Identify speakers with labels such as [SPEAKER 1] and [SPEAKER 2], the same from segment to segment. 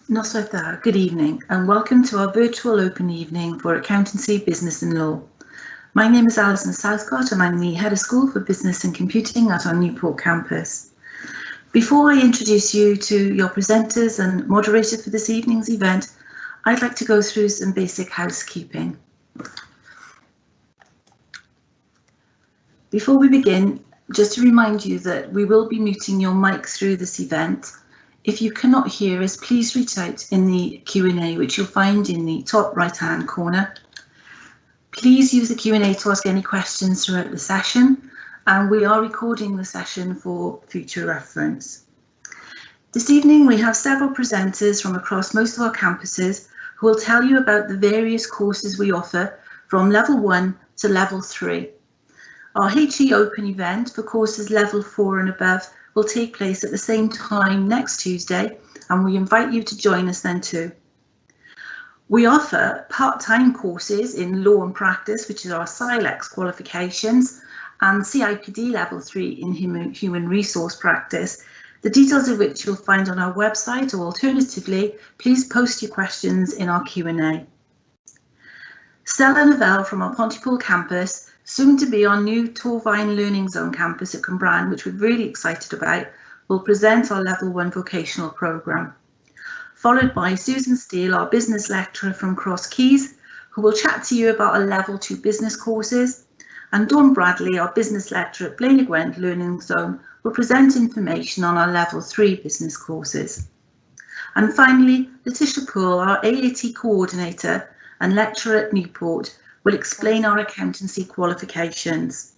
[SPEAKER 1] Noswaith dda, good evening and welcome to our virtual open evening for Accountancy, Business and Law. My name is Alison Southcott and I'm the Head of School for Business and Computing at our Newport campus. Before I introduce you to your presenters and moderator for this evening's event, I'd like to go through some basic housekeeping. Before we begin, just to remind you that we will be muting your mic through this event. If you cannot hear us, please reach out in the Q&A, which you'll find in the top right-hand corner. Please use the Q&A to ask any questions throughout the session, and we are recording the session for future reference. This evening, we have several presenters from across most of our campuses who will tell you about the various courses we offer from Level 1 to Level 3. Our HE Open event for courses Level 4 and above will take place at the same time next Tuesday, and we invite you to join us then too. We offer part-time courses in Law and Practice, which is our SILEX qualifications, and CIPD Level 3 in Human Resource Practice, the details of which you'll find on our website, or alternatively, please post your questions in our Q&A. Stella Novell from our Pontypool campus, soon to be our new Torfaen Learning Zone campus at Cwmbran, which we're really excited about, will present our Level 1 vocational programme. Followed by Susan Steele, our business lecturer from Cross Keys, who will chat to you about our Level 2 business courses. And Dawn Bradley, our business lecturer at Blaenau Gwent Learning Zone, will present information on our Level 3 business courses. And finally, Letitia Poole, our AAT coordinator and lecturer at Newport, will explain our accountancy qualifications.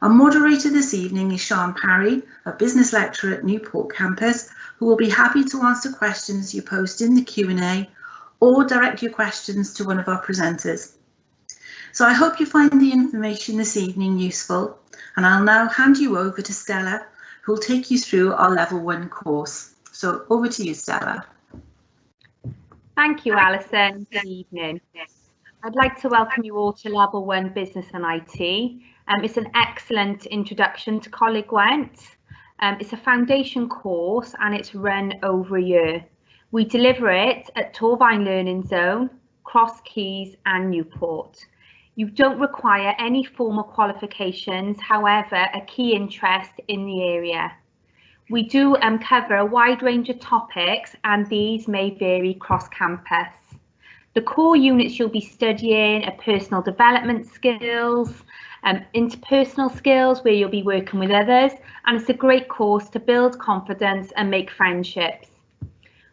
[SPEAKER 1] Our moderator this evening is Sian Parry, a business lecturer at Newport campus, who will be happy to answer questions you post in the Q&A or direct your questions to one of our presenters. So I hope you find the information this evening useful, and I'll now hand you over to Stella, who will take you through our Level 1 course. So over to you, Stella.
[SPEAKER 2] Thank you, Alison. Good evening. I'd like to welcome you all to Level 1 Business and IT. It's an excellent introduction to Coleg Gwent. It's a foundation course and it's run over a year. We deliver it at Torfaen Learning Zone, Cross Keys and Newport. You don't require any formal qualifications, however, a key interest in the area. We do cover a wide range of topics and these may vary cross-campus. The core units you'll be studying are personal development skills, interpersonal skills where you'll be working with others, and it's a great course to build confidence and make friendships.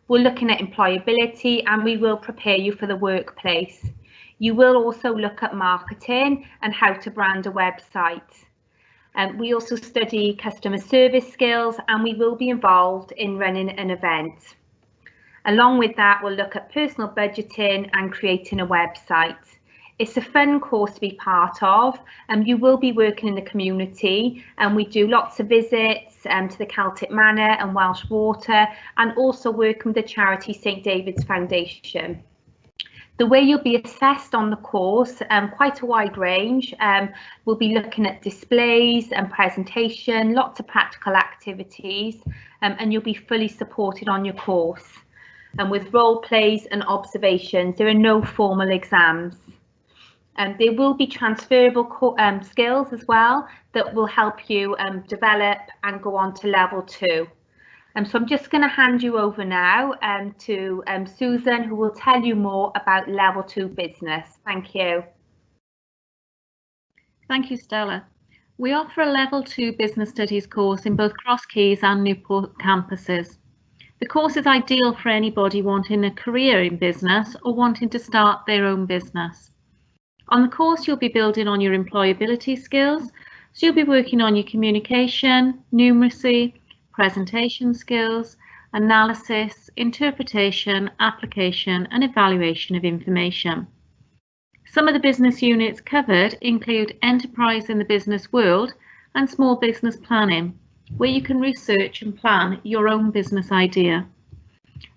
[SPEAKER 2] We're looking at employability and we will prepare you for the workplace. You will also look at marketing and how to brand a website. We also study customer service skills and we will be involved in running an event. Along with that, we'll look at personal budgeting and creating a website. It's a fun course to be part of, and you will be working in the community, and we do lots of visits to the Celtic Manor and Welsh Water, and also working with the charity St David's Foundation. The way you'll be assessed on the course, quite a wide range. We'll be looking at displays and presentation, lots of practical activities, and you'll be fully supported on your course. And with role plays and observations, there are no formal exams. There will be transferable skills as well that will help you develop and go on to Level 2. So I'm just going to hand you over now to Susan, who will tell you more about Level 2 business. Thank you.
[SPEAKER 3] Thank you, Stella. We offer a Level 2 Business Studies course in both Cross Keys and Newport campuses. The course is ideal for anybody wanting a career in business or wanting to start their own business. On the course, you'll be building on your employability skills, so you'll be working on your communication, numeracy, presentation skills, analysis, interpretation, application, and evaluation of information. Some of the business units covered include enterprise in the business world and small business planning, where you can research and plan your own business idea.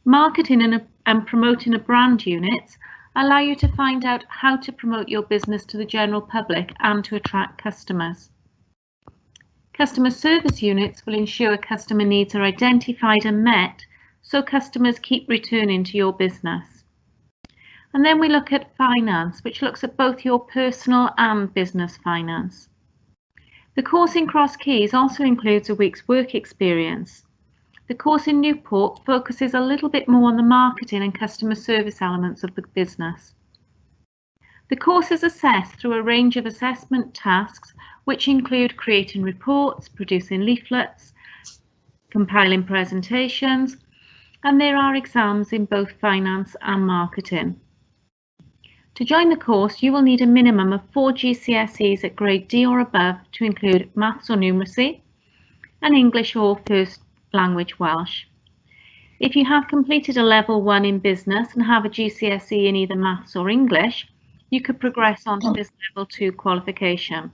[SPEAKER 3] Marketing and promoting a brand unit allow you to find out how to promote your business to the general public and to attract customers. Customer service units will ensure customer needs are identified and met so customers keep returning to your business. And then we look at finance, which looks at both your personal and business finance. The course in Cross Keys also includes a week's work experience. The course in Newport focuses a little bit more on the marketing and customer service elements of the business. The course is assessed through a range of assessment tasks, which include creating reports, producing leaflets, compiling presentations, and there are exams in both finance and marketing. To join the course, you will need a minimum of 4 GCSEs at grade D or above to include maths or numeracy, and English or first language Welsh. If you have completed a level 1 in business and have a GCSE in either maths or English, you could progress on to this level 2 qualification.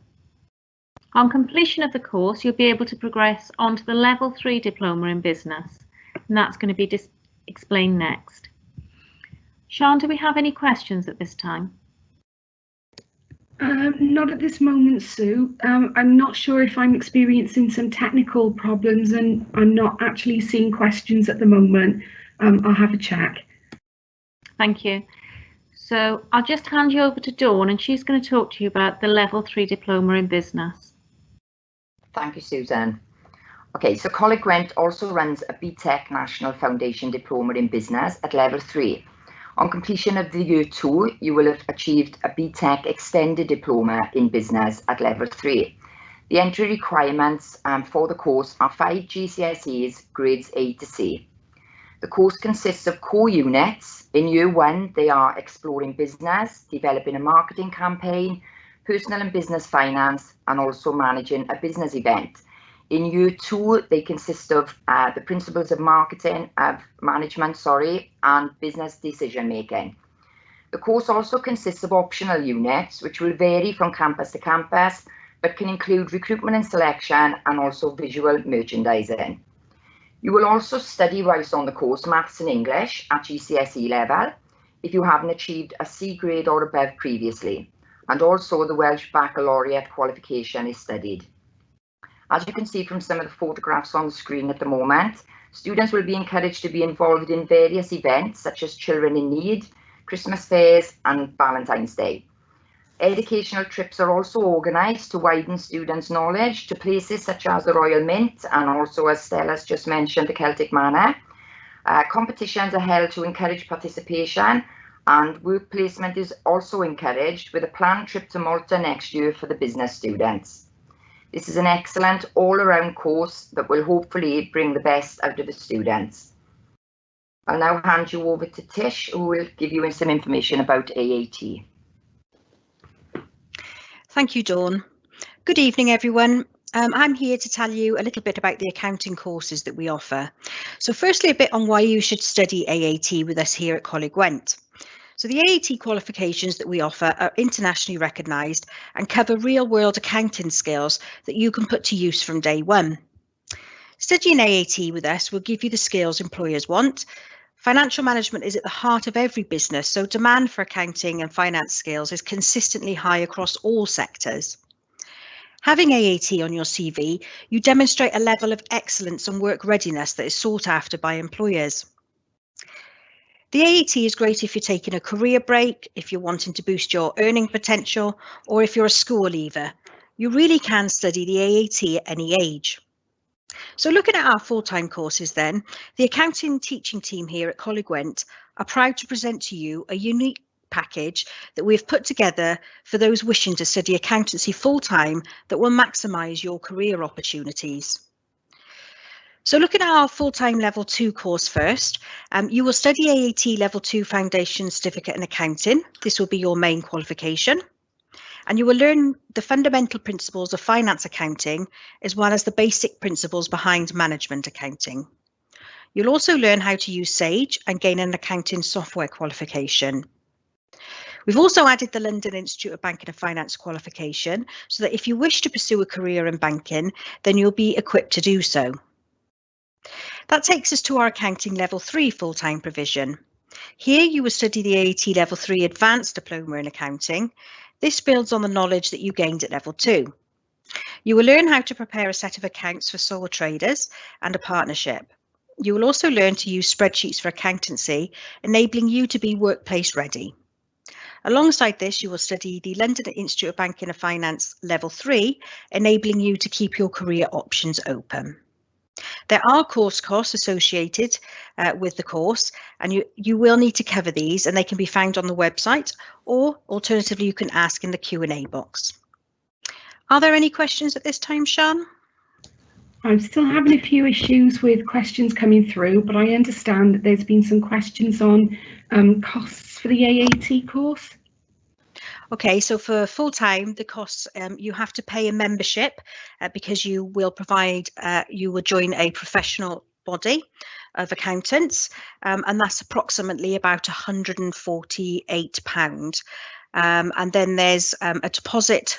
[SPEAKER 3] On completion of the course, you'll be able to progress on to the level 3 diploma in business, and that's going to be explained next. Sian, do we have any questions at this time?
[SPEAKER 4] Not at this moment, Sue. I'm not sure if I'm experiencing some technical problems and I'm not actually seeing questions at the moment. I'll have a check.
[SPEAKER 3] Thank you. So I'll just hand you over to Dawn and she's going to talk to you about the level 3 diploma in business.
[SPEAKER 5] Thank you, Susan. Okay, so Coleg Gwent also runs a BTEC National Foundation Diploma in Business at level 3. On completion of the year 2, you will have achieved a BTEC Extended Diploma in Business at level 3. The entry requirements for the course are 5 GCSEs, grades A to C. The course consists of core units. In year 1, they are exploring business, developing a marketing campaign, personal and business finance, and also managing a business event. In year 2, they consist of the principles of management, and business decision making. The course also consists of optional units, which will vary from campus to campus, but can include recruitment and selection and also visual merchandising. You will also study whilst on the course maths and English at GCSE level if you haven't achieved a C grade or above previously, and also the Welsh Baccalaureate qualification is studied. As you can see from some of the photographs on the screen at the moment, students will be encouraged to be involved in various events such as Children in Need, Christmas fairs and Valentine's Day. Educational trips are also organised to widen students' knowledge to places such as the Royal Mint and also, as Stella's just mentioned, the Celtic Manor. Competitions are held to encourage participation, and work placement is also encouraged with a planned trip to Malta next year for the business students. This is an excellent all-around course that will hopefully bring the best out of the students. I'll now hand you over to Tish, who will give you some information about AAT.
[SPEAKER 6] Thank you, Dawn. Good evening, everyone. I'm here to tell you a little bit about the accounting courses that we offer. So firstly, a bit on why you should study AAT with us here at Coleg Gwent. So the AAT qualifications that we offer are internationally recognised and cover real-world accounting skills that you can put to use from day one. Studying AAT with us will give you the skills employers want. Financial management is at the heart of every business, so demand for accounting and finance skills is consistently high across all sectors. Having AAT on your CV, you demonstrate a level of excellence and work readiness that is sought after by employers. The AAT is great if you're taking a career break, if you're wanting to boost your earning potential, or if you're a school leaver. You really can study the AAT at any age. So looking at our full-time courses then, the accounting teaching team here at Coleg Gwent are proud to present to you a unique package that we've put together for those wishing to study accountancy full-time that will maximise your career opportunities. So looking at our full-time level 2 course first, you will study AAT level 2 foundation certificate in accounting. This will be your main qualification. And you will learn the fundamental principles of finance accounting, as well as the basic principles behind management accounting. You'll also learn how to use Sage and gain an accounting software qualification. We've also added the London Institute of Banking and Finance qualification, so that if you wish to pursue a career in banking, then you'll be equipped to do so. That takes us to our accounting level 3 full-time provision. Here you will study the AAT level 3 advanced diploma in accounting. This builds on the knowledge that you gained at level 2. You will learn how to prepare a set of accounts for sole traders and a partnership. You will also learn to use spreadsheets for accountancy, enabling you to be workplace ready. Alongside this, you will study the London Institute of Banking and Finance Level 3, enabling you to keep your career options open. There are course costs associated with the course, and you will need to cover these, and they can be found on the website, or alternatively, you can ask in the Q&A box. Are there any questions at this time, Sian?
[SPEAKER 4] I'm still having a few issues with questions coming through, but I understand that there's been some questions on costs for the AAT course.
[SPEAKER 6] Okay, so for full-time, the costs, you have to pay a membership because you will join a professional body of accountants, and that's approximately about £148. And then there's a deposit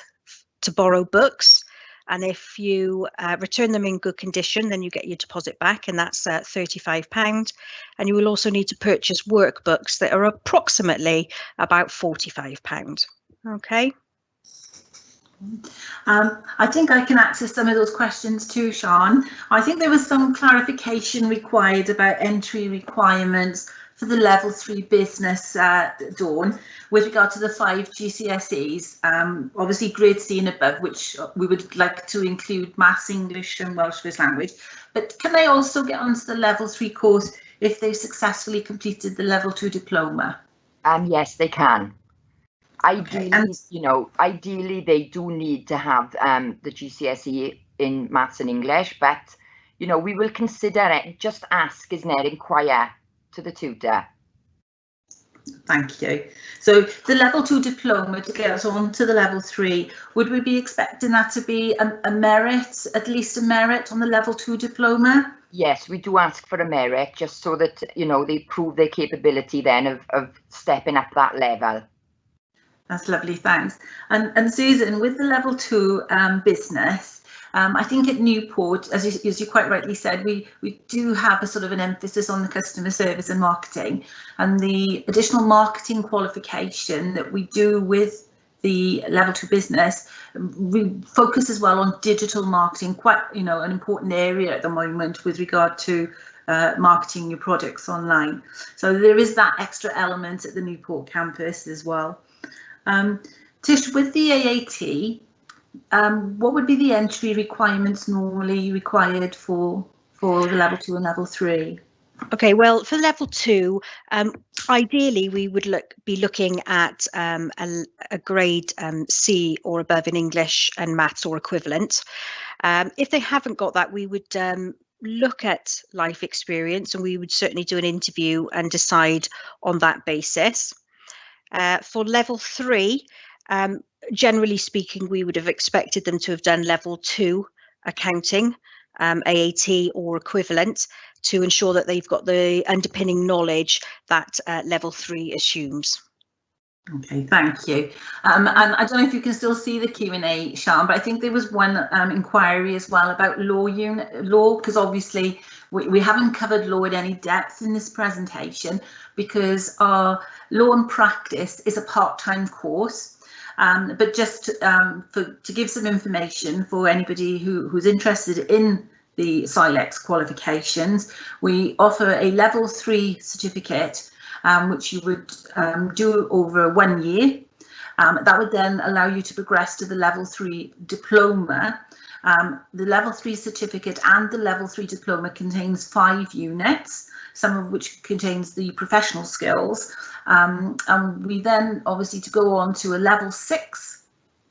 [SPEAKER 6] to borrow books, and if you return them in good condition, then you get your deposit back, and that's £35. And you will also need to purchase workbooks that are approximately about £45. Okay.
[SPEAKER 1] I think I can access some of those questions too, Sian. I think there was some clarification required about entry requirements for the level 3 business, Dawn, with regard to the 5 GCSEs, obviously grade C and above, which we would like to include Maths, English and Welsh First Language. But can they also get onto the level 3 course if they've successfully completed the level 2 diploma?
[SPEAKER 5] Yes, they can. Ideally, ideally they do need to have the GCSE in Maths and English, but we will consider it. Just ask, isn't it? Inquire to the tutor.
[SPEAKER 1] Thank you. So the level 2 diploma to get us on to the level 3, would we be expecting that to be a merit, at least a merit on the level 2 diploma?
[SPEAKER 5] Yes, we do ask for a merit, just so that they prove their capability then of stepping up that level.
[SPEAKER 1] That's lovely, thanks. And Susan, with the level 2 business, I think at Newport, as you quite rightly said, we do have a sort of an emphasis on the customer service and marketing, and the additional marketing qualification that we do with the level 2 business, we focus as well on digital marketing, quite an important area at the moment with regard to marketing your products online. So there is that extra element at the Newport campus as well. Tish, with the AAT, what would be the entry requirements normally required for the level 2 and level 3?
[SPEAKER 6] Okay, well, for level 2, ideally we would be looking at a grade C or above in English and Maths or equivalent. If they haven't got that, we would look at life experience, and we would certainly do an interview and decide on that basis. For level 3, generally speaking, we would have expected them to have done level 2 accounting, AAT or equivalent, to ensure that they've got the underpinning knowledge that level 3 assumes.
[SPEAKER 1] Okay, thank you. And I don't know if you can still see the Q&A, Sian, but I think there was one inquiry as well about law, because obviously we haven't covered law in any depth in this presentation, because our law and practice is a part-time course. But just to give some information for anybody who's interested in the SILEX qualifications, we offer a level 3 certificate, which you would do over 1 year. That would then allow you to progress to the level 3 diploma. The level 3 certificate and the level 3 diploma contains 5 units, some of which contains the professional skills. And we then, obviously, to go on to a level 6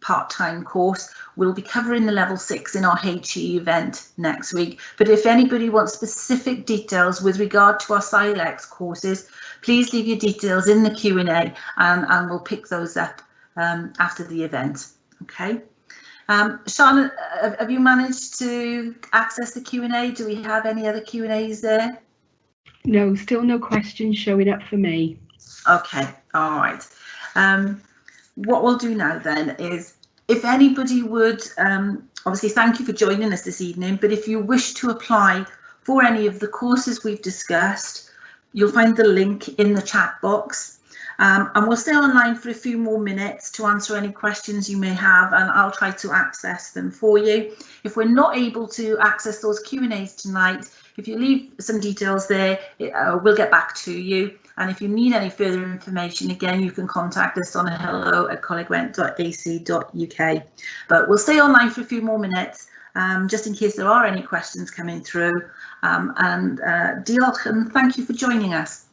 [SPEAKER 1] part-time course, we'll be covering the level 6 in our HE event next week. But if anybody wants specific details with regard to our SILEX courses, please leave your details in the Q&A, and we'll pick those up after the event. Okay. Sian, have you managed to access the Q&A? Do we have any other Q&As there?
[SPEAKER 4] No, still no questions showing up for me.
[SPEAKER 1] Okay, all right. What we'll do now then is, if anybody would, obviously thank you for joining us this evening, but if you wish to apply for any of the courses we've discussed, you'll find the link in the chat box. And we'll stay online for a few more minutes to answer any questions you may have, and I'll try to access them for you. If we're not able to access those Q&As tonight, If you leave some details there, we'll get back to you. And if you need any further information, again, you can contact us on hello@colegwent.ac.uk. But we'll stay online for a few more minutes, just in case there are any questions coming through. Diolch and thank you for joining us.